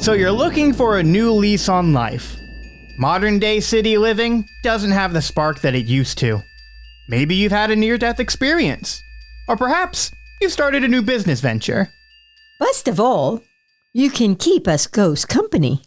So you're looking for a new lease on life. Modern day city living doesn't have the spark that it used to. Maybe you've had a near-death experience. Or perhaps you've started a new business venture. Best of all, you can keep us ghost company.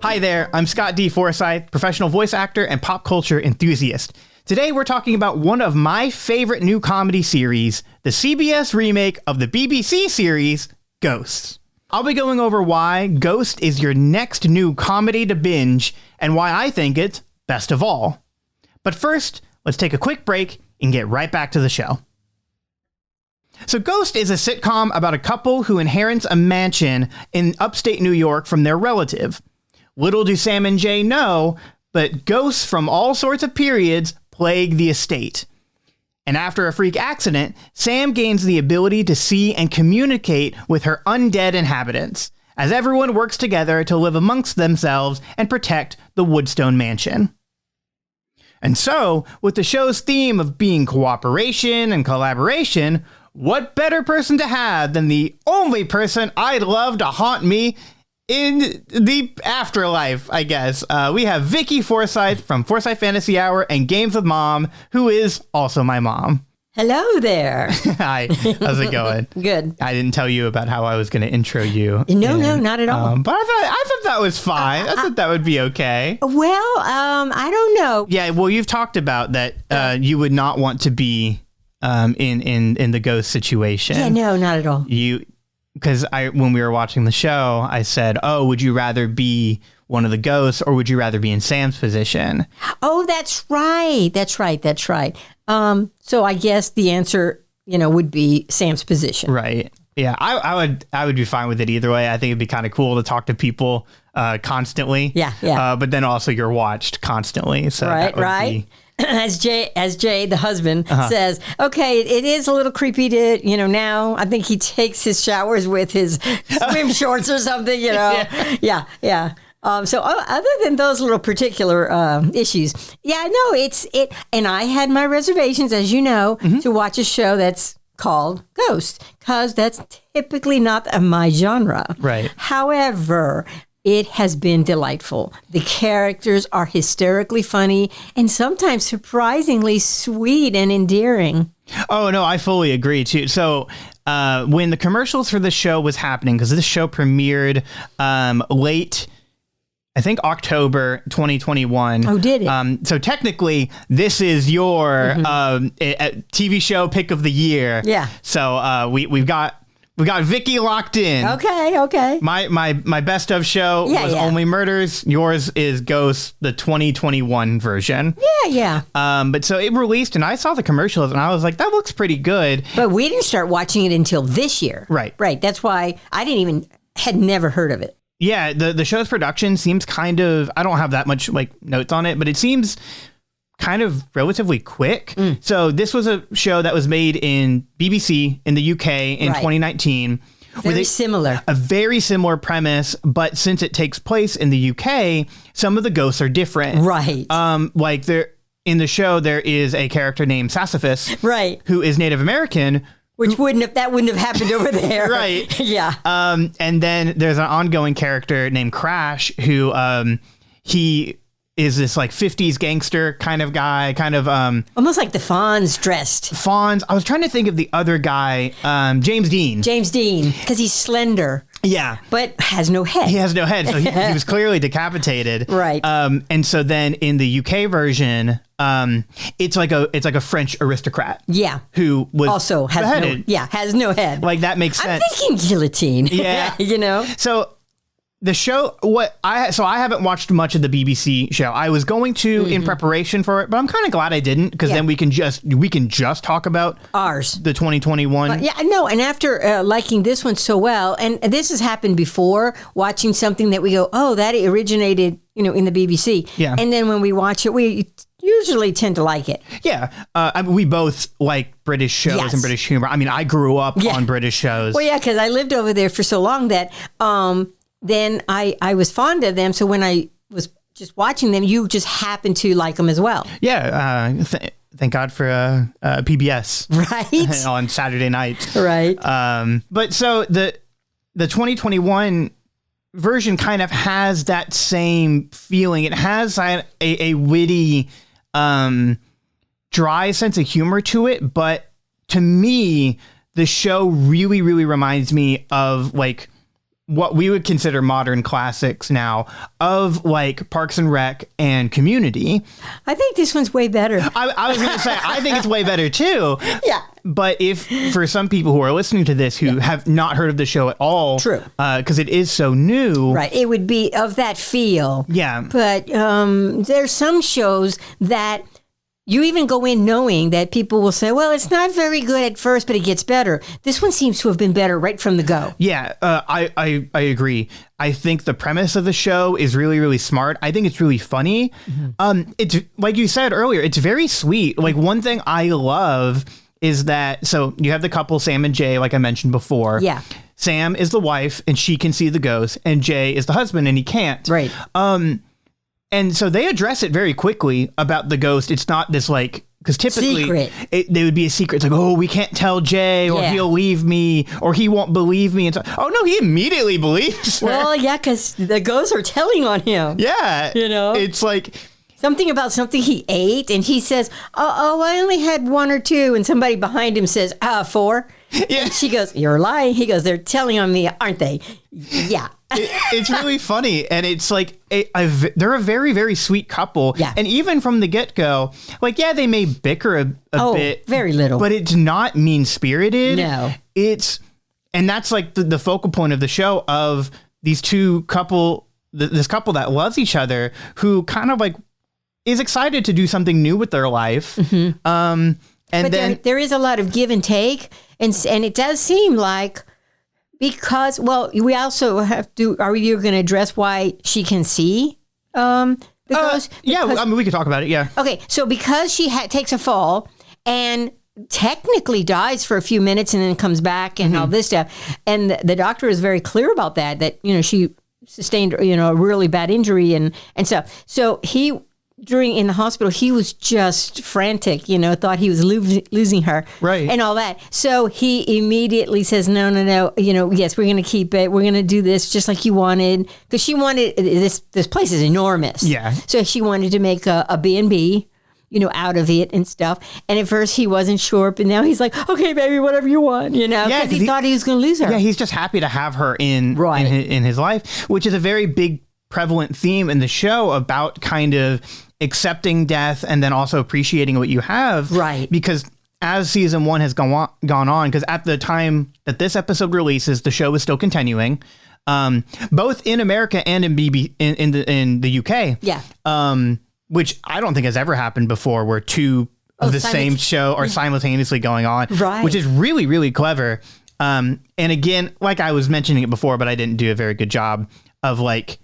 Hi there, I'm Scott D. Forsyth, professional voice actor and pop culture enthusiast. Today we're talking about one of my favorite new comedy series, the CBS remake of the BBC series, Ghosts. I'll be going over why Ghost is your next new comedy to binge and why I think it's best of all. But first, let's take a quick break and get right back to the show. So Ghost is a sitcom about a couple who inherits a mansion in upstate New York from their relative. Little do Sam and Jay know, but ghosts from all sorts of periods plague the estate. And after a freak accident, Sam gains the ability to see and communicate with her undead inhabitants, as everyone works together to live amongst themselves and protect the Woodstone Mansion. And so, with the show's theme of being cooperation and collaboration, what better person to have than the only person I'd love to haunt me in the afterlife, I guess. We have Vicky Forsyth from Forsyth Fantasy Hour and Games with Mom, who is also my mom. Hello there. Hi, how's it going? Good. I didn't tell you about how I was going to intro you. No, not at all. But I thought that was fine. I thought that would be okay. Well, I don't know. Yeah, well, you've talked about that you would not want to be in the ghost situation. Yeah, no, not at all. Because when we were watching the show, I said, oh, would you rather be one of the ghosts or would you rather be in Sam's position? Oh, that's right. So I guess the answer, would be Sam's position. Right. Yeah, I would be fine with it either way. I think it'd be kind of cool to talk to people constantly. Yeah. But then also you're watched constantly. So right. As Jay, the husband, says, okay, it is a little creepy to, now I think he takes his showers with his swim shorts or something, Yeah. So other than those little particular issues, and I had my reservations, as you know, to watch a show that's called Ghost, because that's typically not my genre. Right. However, it has been delightful. The characters are hysterically funny and sometimes surprisingly sweet and endearing. Oh, no, I fully agree, too. So when the commercials for the show was happening, because this show premiered late, I think, October 2021. Oh, did it? So technically, this is your TV show pick of the year. Yeah. So we've got Vicky locked in. Okay. My best of show was Only Murders. Yours is Ghost, the 2021 version. Yeah. But so it released and I saw the commercials and I was like, that looks pretty good. But we didn't start watching it until this year. Right. That's why I had never heard of it. Yeah, the show's production seems kind of, I don't have that much notes on it, but it seems kind of relatively quick. So this was a show that was made in BBC in the UK in 2019. Very similar. A very similar premise, but since it takes place in the UK, some of the ghosts are different. Right. In the show, there is a character named Sassafras, right, who is Native American. Which wouldn't have happened over there. Right. Yeah. And then there's an ongoing character named Crash who he is this 50s gangster kind of guy, almost like the Fonz dressed. Fonz. I was trying to think of the other guy, James Dean, because he's slender. Yeah. But has no head. He has no head, so he was clearly decapitated. Right. And so then in the UK version, it's like a French aristocrat. Yeah. Who was also has no head. That makes sense. I'm thinking guillotine. Yeah. So the show, I haven't watched much of the BBC show. I was going to in preparation for it, but I'm kind of glad I didn't because then we can just talk about ours, the 2021. And after liking this one so well, and this has happened before, watching something that we go, oh, that originated, in the BBC. Yeah. And then when we watch it, we usually tend to like it. Yeah. We both like British shows and British humor. I mean, I grew up on British shows. Well, yeah, because I lived over there for so long that then I was fond of them. So when I was just watching them, you just happen to like them as well. Yeah. Thank God for PBS. Right. On Saturday nights. Right. But so the 2021 version kind of has that same feeling. It has a witty, dry sense of humor to it. But to me, the show really, really reminds me of like what we would consider modern classics now, of like Parks and Rec and Community. I think this one's way better. I was going to say, I think it's way better too. Yeah. But if for some people who are listening to this who have not heard of the show at all, true, because it is so new, right? It would be of that feel. Yeah. But there's some shows that you even go in knowing that people will say, well, it's not very good at first, but it gets better. This one seems to have been better right from the go. Yeah, I agree. I think the premise of the show is really, really smart. I think it's really funny. Mm-hmm. It's like you said earlier, it's very sweet. Like one thing I love is that, so you have the couple, Sam and Jay, like I mentioned before. Yeah. Sam is the wife and she can see the ghost, and Jay is the husband and he can't. Right. And so they address it very quickly about the ghost. It's not this like, because typically they would be a secret. It's like, oh, we can't tell Jay, or he'll leave me, or he won't believe me. And so, oh no, he immediately believes her. Well, yeah, because the ghosts are telling on him. Yeah. You know? It's like something about something he ate, and he says, oh, I only had 1 or 2. And somebody behind him says, 4. Yeah. And she goes, you're lying. He goes, they're telling on me, aren't they? Yeah. It's really funny, and it's like they're a very, very sweet couple. Yeah. And even from the get-go, like, yeah, they may bicker a bit. Very little. But it's not mean-spirited. No. And that's like the focal point of the show, of these two couple, this couple that loves each other, who kind of like is excited to do something new with their life. Mm-hmm. And but then there is a lot of give and take, and it does seem like, because, well, we also have to, are you going to address why she can see the ghost? Yeah, I mean, we could talk about it, yeah. Okay, so because she takes a fall and technically dies for a few minutes and then comes back and all this stuff, and the doctor is very clear about that, she sustained, a really bad injury and stuff. So he, in the hospital, he was just frantic, thought he was losing her. Right. And all that. So he immediately says, no, yes, we're going to keep it. We're going to do this just like you wanted. Because she wanted, this place is enormous. Yeah. So she wanted to make a B&B, out of it and stuff. And at first he wasn't sure, but now he's like, okay, baby, whatever you want, because he thought he was going to lose her. Yeah, he's just happy to have her in his life, which is a very big prevalent theme in the show about kind of accepting death and then also appreciating what you have. Right. Because as season 1 has gone on, because at the time that this episode releases, the show is still continuing, both in America and in the UK. Yeah. Which I don't think has ever happened before, where two of the same show are simultaneously going on. Right. Which is really, really clever. And again, like I was mentioning it before, but I didn't do a very good job of like,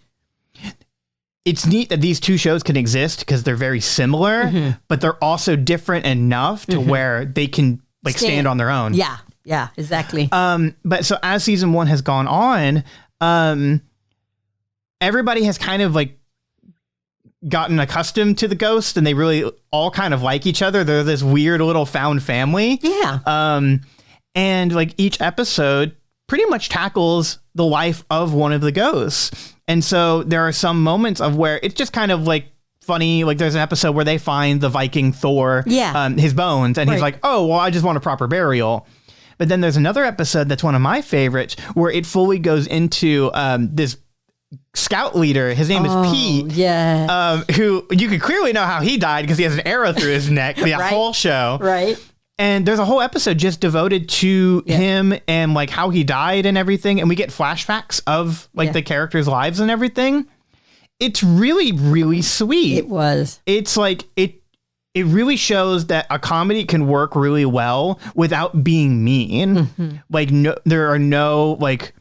it's neat that these two shows can exist because they're very similar, but they're also different enough to where they can like stand on their own. Yeah. Yeah, exactly. But so as season 1 has gone on, everybody has kind of like gotten accustomed to the ghost, and they really all kind of like each other. They're this weird little found family. Yeah. And like each episode pretty much tackles the life of one of the ghosts. And so there are some moments of where it's just kind of like funny. Like there's an episode where they find the Viking Thor, his bones, and he's like, oh, well, I just want a proper burial. But then there's another episode that's one of my favorites where it fully goes into this scout leader. His name is Pete. Yeah. Who you could clearly know how he died because he has an arrow through his neck the whole show. Right. And there's a whole episode just devoted to him and like how he died and everything. And we get flashbacks of like the characters' lives and everything. It's really, really sweet. It was. It's like, it really shows that a comedy can work really well without being mean. Mm-hmm. Like there are no like,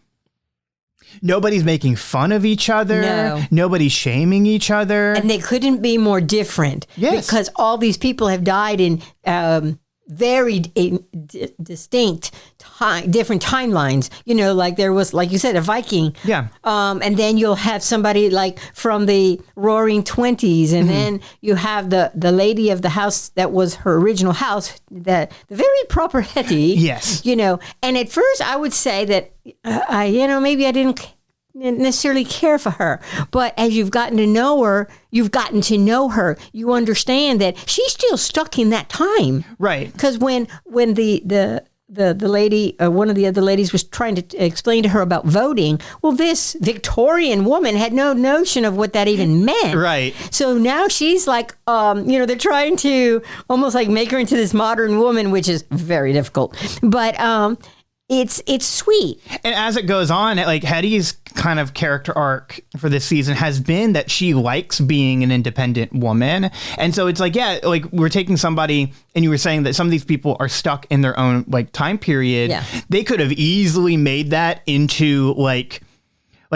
nobody's making fun of each other. No. Nobody's shaming each other. And they couldn't be more different. Yes. Because all these people have died in very distinct different timelines. Like there was, like you said, a Viking. Yeah. And then you'll have somebody like from the Roaring 20s, and then you have the lady of the house that was her original house, the very proper Hetty. Yes. And at first I would say that maybe I didn't necessarily care for her, but as you've gotten to know her, you understand that she's still stuck in that time, right? Because when the lady, one of the other ladies, was trying to explain to her about voting, well, this Victorian woman had no notion of what that even meant, right? So now she's like, they're trying to almost like make her into this modern woman, which is very difficult, but it's sweet. And as it goes on, like Hetty's kind of character arc for this season has been that she likes being an independent woman. And so it's like, yeah, like we're taking somebody, and you were saying that some of these people are stuck in their own like time period. Yeah. They could have easily made that into like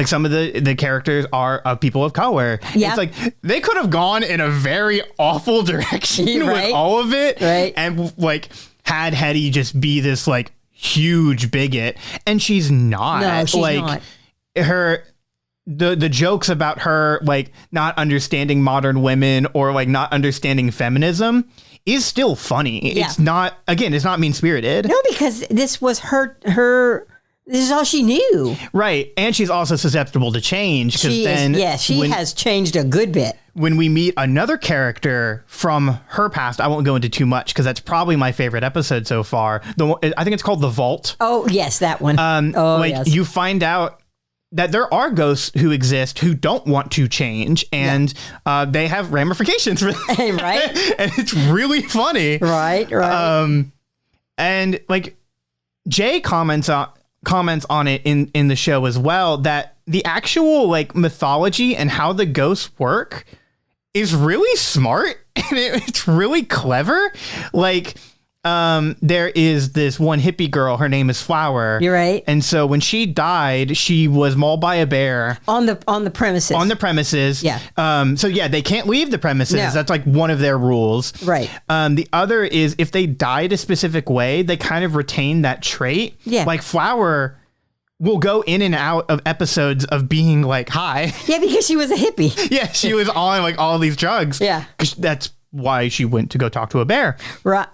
some of the characters are people of color. Yeah. It's like they could have gone in a very awful direction right? with all of it. Right. And like had Hetty just be this like huge bigot, and she's not. No, she's like not. Her the jokes about her like not understanding modern women or like not understanding feminism is still funny. Yeah. It's not mean-spirited. No, because this was her this is all she knew. Right. And she's also susceptible to change, because she has changed a good bit. When we meet another character from her past, I won't go into too much because that's probably my favorite episode so far. I think it's called The Vault. Oh, yes, that one. Yes. You find out that there are ghosts who exist who don't want to change, and they have ramifications for that. Right. And it's really funny. Right. And like Jay comments on it in the show as well, that the actual like mythology and how the ghosts work is really smart, and it's really clever. Like there is this one hippie girl, her name is Flower. You're right. And so when she died, she was mauled by a bear on the premises. On the premises. Yeah. So yeah, they can't leave the premises. No. That's like one of their rules. Right. The other is if they died a specific way, they kind of retain that trait. Yeah. Like Flower will go in and out of episodes of being like high. Yeah, because she was a hippie. Yeah, she was on like all these drugs. Yeah. 'Cause that's why she went to go talk to a bear. Right.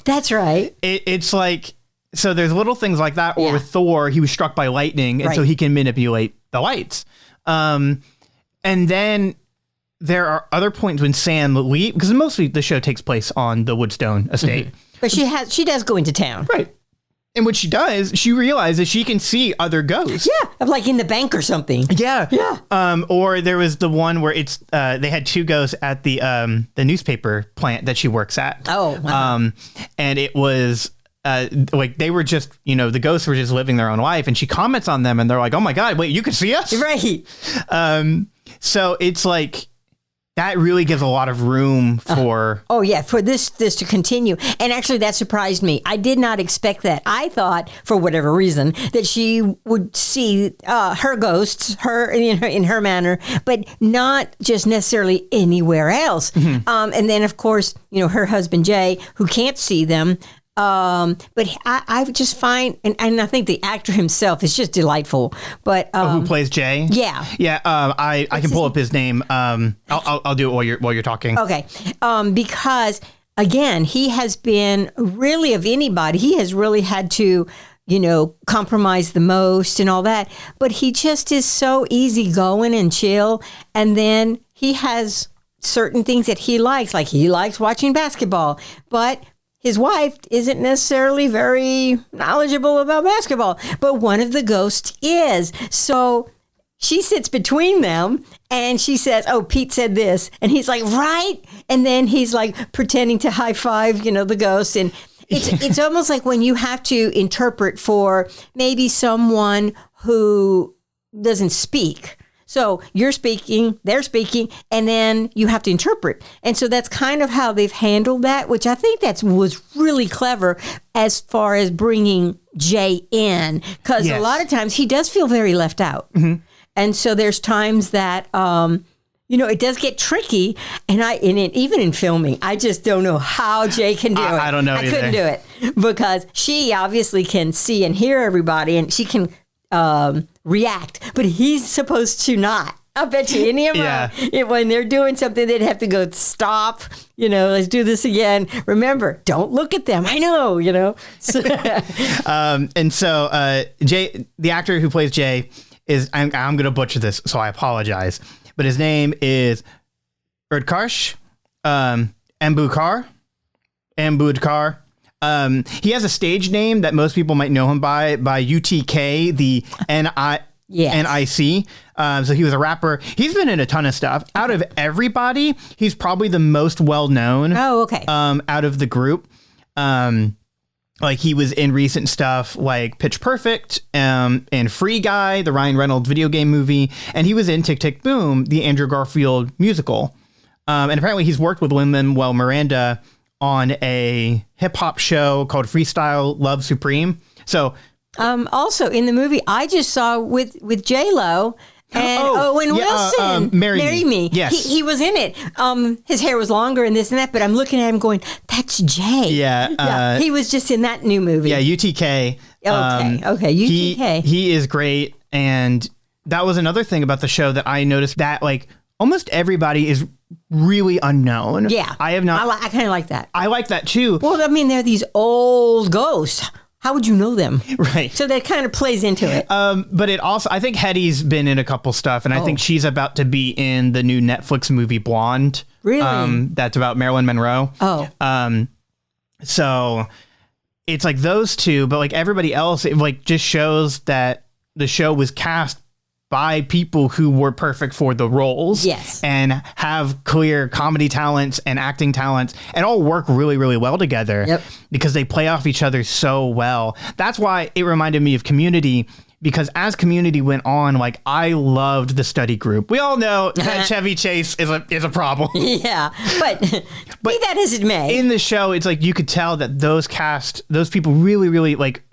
That's right. It's like, so there's little things like that. Or Yeah. with Thor, he was struck by lightning, and so he can manipulate the lights. And then there are other points when Sam leaves, because mostly the show takes place on the Woodstone estate. But she does go into town. Right. And what she does, she realizes she can see other ghosts. Yeah, like in the bank or something. Yeah. Yeah. Or there was the one where it's they had two ghosts at the newspaper plant that she works at. Oh. Wow. And it was like they were just, the ghosts were just living their own life, and she comments on them, and they're like, "Oh my God, wait, you can see us?" Right. So it's like that really gives a lot of room for for this to continue. And actually that surprised me. I did not expect that. I thought, for whatever reason, that she would see her ghosts, her in her manner, but not just necessarily anywhere else. And then of course, her husband Jay, who can't see them. But I just find, and I think the actor himself is just delightful. But who plays Jay? Yeah. I can pull up his name. I'll do it while you're talking. Okay. Because again, he has been really, of anybody, he has really had to, compromise the most and all that. But he just is so easygoing and chill. And then he has certain things that he likes, like he likes watching basketball, but his wife isn't necessarily very knowledgeable about basketball, but one of the ghosts is. So she sits between them and she says, "Oh, Pete said this." And he's like, "Right." And then he's like pretending to high five, the ghost. And it's almost like when you have to interpret for maybe someone who doesn't speak. So you're speaking, they're speaking, and then you have to interpret. And so that's kind of how they've handled that, which I think was really clever as far as bringing Jay in. Because a lot of times he does feel very left out. And so there's times that, it does get tricky, even in filming, I just don't know how Jay can do it. I don't know either. I couldn't do it because she obviously can see and hear everybody, and she can react, but he's supposed to not. I bet you any of them, when they're doing something, they'd have to go, stop, let's do this again. Remember, don't look at them. I know, And so Jay, the actor who plays Jay, I'm going to butcher this, so I apologize. But his name is Erdkarsh Ambudkar. He has a stage name that most people might know him by UTK, the NIC. So he was a rapper. He's been in a ton of stuff. Out of everybody, he's probably the most well-known. Oh, okay. Out of the group. Like he was in recent stuff like Pitch Perfect and Free Guy, the Ryan Reynolds video game movie. And he was in Tick, Tick, Boom, the Andrew Garfield musical. And apparently he's worked with Lin-Manuel Miranda on a hip hop show called Freestyle Love Supreme. So also in the movie I just saw with J-Lo and Owen Wilson, Marry Me. Yes. He was in it. His hair was longer and this and that, but I'm looking at him going, that's Jay. Yeah. He was just in that new movie. Yeah, UTK. Okay, UTK. He is great. And that was another thing about the show that I noticed, that like almost everybody is really unknown. Yeah. I have not. I kind of like that. I like that too. Well, I mean, they're these old ghosts. How would you know them? Right. So that kind of plays into it. But it also, I think Hetty's been in a couple stuff, and I think she's about to be in the new Netflix movie Blonde. Really? That's about Marilyn Monroe. Oh. So it's like those two, but like everybody else, it like just shows that the show was cast by people who were perfect for the roles. Yes. And have clear comedy talents and acting talents and all work really, really well together. Yep. Because they play off each other so well. That's why it reminded me of Community, because as Community went on, like I loved the study group. We all know that Chevy Chase is a problem. Yeah. But be that as it may. In the show, it's like you could tell that those people really, really like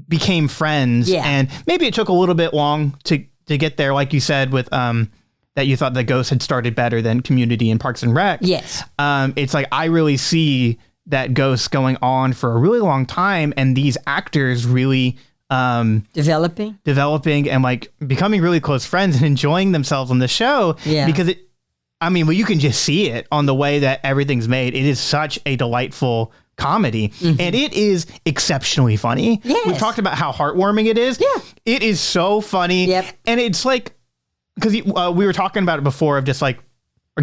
became friends. Yeah. And maybe it took a little bit long to get there, like you said, with that you thought that Ghost had started better than Community and Parks and Rec. Yes. It's like I really see that Ghost going on for a really long time, and these actors really developing and like becoming really close friends and enjoying themselves on the show. Yeah. Because you can just see it on the way that everything's made. It is such a delightful comedy, and it is exceptionally funny. Yes. We've talked about how heartwarming it is. Yeah. It is so funny. Yep. And it's like, because we were talking about it before of just like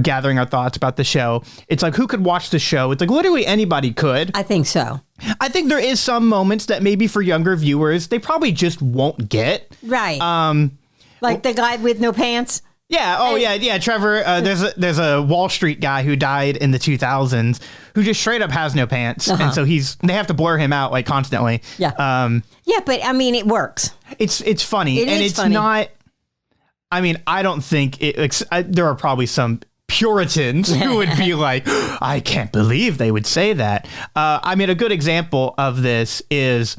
gathering our thoughts about the show. It's like, who could watch the show? It's like literally anybody could. I think so. I think there is some moments that maybe for younger viewers, they probably just won't get. Right. Like the guy with no pants. Yeah. Oh, yeah. Trevor, there's a Wall Street guy who died in the 2000s who just straight up has no pants. And so they have to blur him out like constantly. Yeah. Yeah, but I mean, it works. It's funny. It's funny. Not, I mean, I don't think there are probably some Puritans who would be like, I can't believe they would say that. I mean, a good example of this is,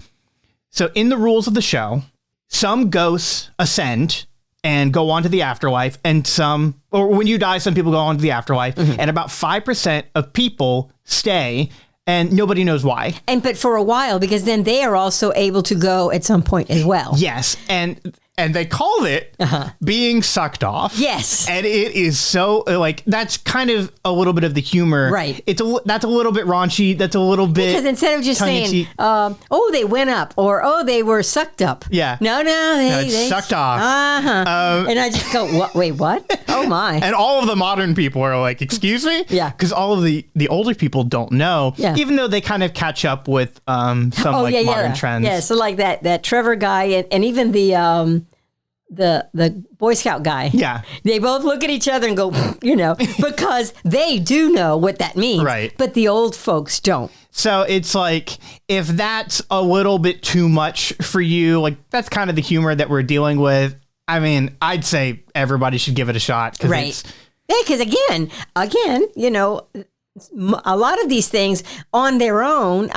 so in the rules of the show, some ghosts ascend and go on to the afterlife, and or when you die, some people go on to the afterlife, and about 5% of people stay, and nobody knows why. But for a while, because then they are also able to go at some point as well. Yes, and they call it being sucked off. Yes. And it is so, like, that's kind of a little bit of the humor. Right. That's a little bit raunchy. That's a little bit. Because instead of just saying, they went up, or they were sucked up. Yeah. No, they sucked off. And I just go, what? Wait, what? Oh, my. And all of the modern people are like, excuse me? Yeah. Because all of the older people don't know. Yeah. Even though they kind of catch up with modern trends. Yeah, so like that Trevor guy and even the Boy Scout guy. Yeah. They both look at each other and go, because they do know what that means. Right. But the old folks don't. So it's like, if that's a little bit too much for you, like that's kind of the humor that we're dealing with. I mean, I'd say everybody should give it a shot. Right. Yeah, because again, a lot of these things on their own,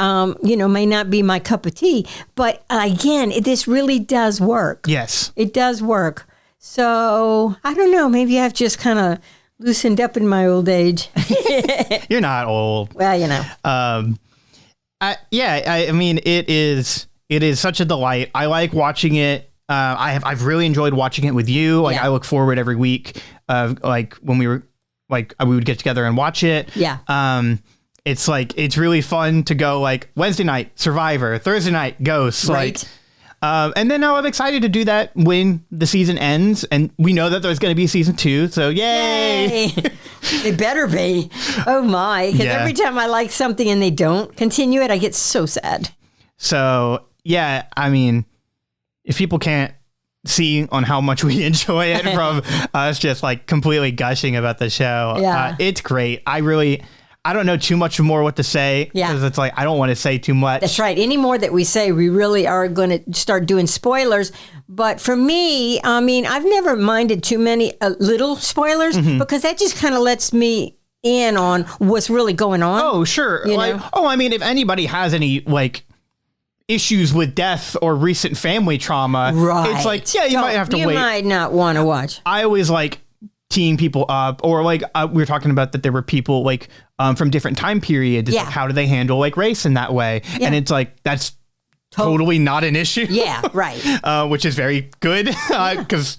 may not be my cup of tea. But again, this really does work. Yes. It does work. So I don't know. Maybe I've just kind of loosened up in my old age. You're not old. Well, you know. I mean, it is such a delight. I like watching it. I've really enjoyed watching it with you. Like, I look forward every week. Like when we would get together and watch it. Yeah. It's really fun to go like Wednesday night Survivor, Thursday night Ghosts. Right. And then now I'm excited to do that when the season ends, and we know that there's going to be season 2. So yay! It better be. Oh my! Because every time I like something and they don't continue it, I get so sad. So yeah, I mean, if people can't see on how much we enjoy it from us just like completely gushing about the show, it's great. I don't know too much more what to say because it's like I don't want to say too much. That's right. Any more that we say, we really are going to start doing spoilers. But for me, I mean, I've never minded too many little spoilers because that just kind of lets me in on what's really going on. Oh, sure. I mean, if anybody has any like issues with death or recent family trauma, it's like, you might have to wait. You might not want to watch. I always like teeing people up, or like we were talking about that there were people like from different time periods. Like, how do they handle like race in that way? And it's like, that's totally not an issue. Yeah, right. Which is very good because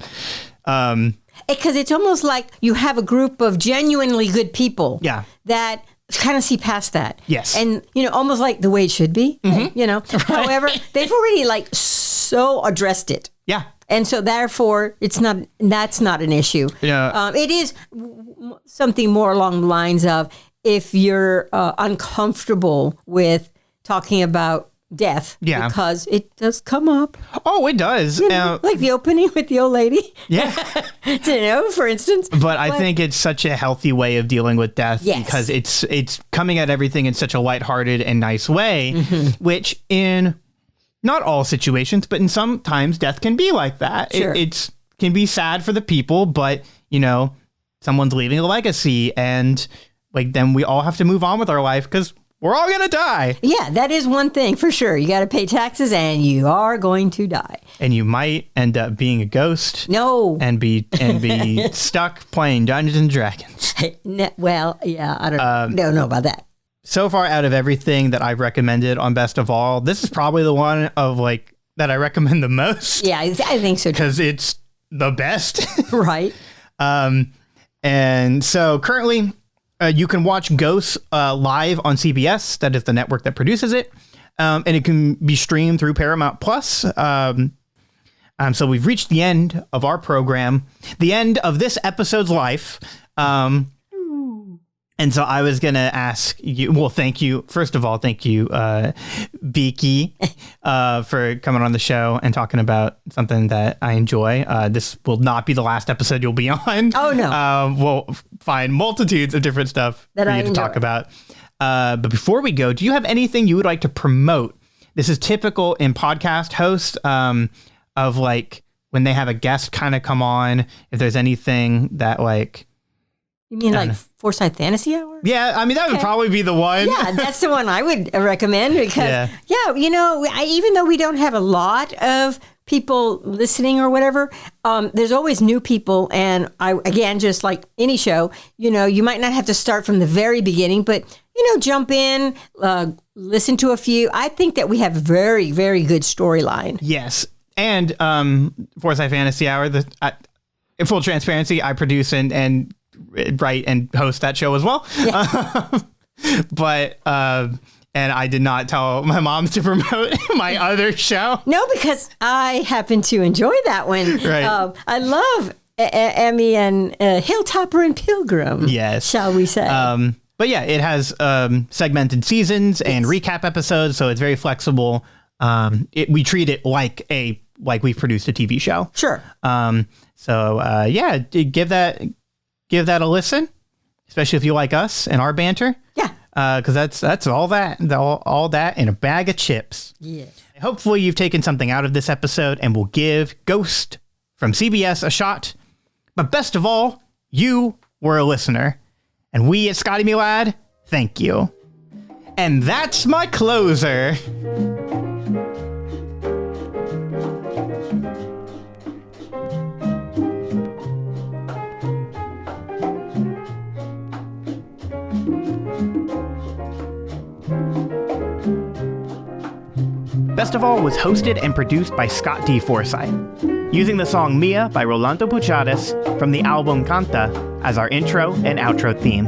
it's almost like you have a group of genuinely good people. Yeah. That kind of see past that. Yes. And, almost like the way it should be, Right. However, they've already like so addressed it. Yeah. And so therefore that's not an issue. Yeah. It is something more along the lines of if you're uncomfortable with talking about death, because it does come up. Oh, it does. Like the opening with the old lady. Yeah. For instance. But I think it's such a healthy way of dealing with death because it's coming at everything in such a lighthearted and nice way, which in not all situations, but in sometimes death can be like that. Sure. It can be sad for the people, but someone's leaving a legacy, and like then we all have to move on with our life because we're all going to die. Yeah, that is one thing for sure. You got to pay taxes and you are going to die. And you might end up being a ghost. No. And be stuck playing Dungeons and Dragons. Well, yeah, I don't know about that. So far out of everything that I've recommended on Best of All, this is probably the one of like that I recommend the most. Yeah, I think so too. Because it's the best. Right. And so currently you can watch Ghosts live on CBS. That is the network that produces it. And it can be streamed through Paramount Plus. So we've reached the end of our program, the end of this episode's life. And so I was going to ask you, well, thank you. First of all, thank you, Vicky, for coming on the show and talking about something that I enjoy. This will not be the last episode you'll be on. Oh, no. We'll find multitudes of different stuff for you to talk about. But before we go, do you have anything you would like to promote? This is typical in podcast hosts of like when they have a guest kind of come on, if there's anything that like... You mean like Forsyth Fantasy Hour? Yeah, I mean, that would probably be the one. Yeah, that's the one I would recommend because, even though we don't have a lot of people listening or whatever, there's always new people. And again, just like any show, you might not have to start from the very beginning, but, jump in, listen to a few. I think that we have a very, very good storyline. Yes. And Forsyth Fantasy Hour, in full transparency, I produce and write and host that show as well. Yeah. But and I did not tell my mom to promote my other show. No, because I happen to enjoy that one. Right. I love Emmy and Hilltopper and Pilgrim. Yes. Shall we say. But yeah, it has segmented seasons and recap episodes, so it's very flexible. We treat it like we've produced a TV show. Sure. Give that a listen, especially if you like us and our banter. Yeah. Because that's all that in a bag of chips. Yeah. Hopefully you've taken something out of this episode and will give Ghost from CBS a shot. But best of all, you were a listener. And we at ScottyMeLad, thank you. And that's my closer. Festival was hosted and produced by Scotty Forsyth, using the song Mia by Rolando Puchades from the album Canta as our intro and outro theme.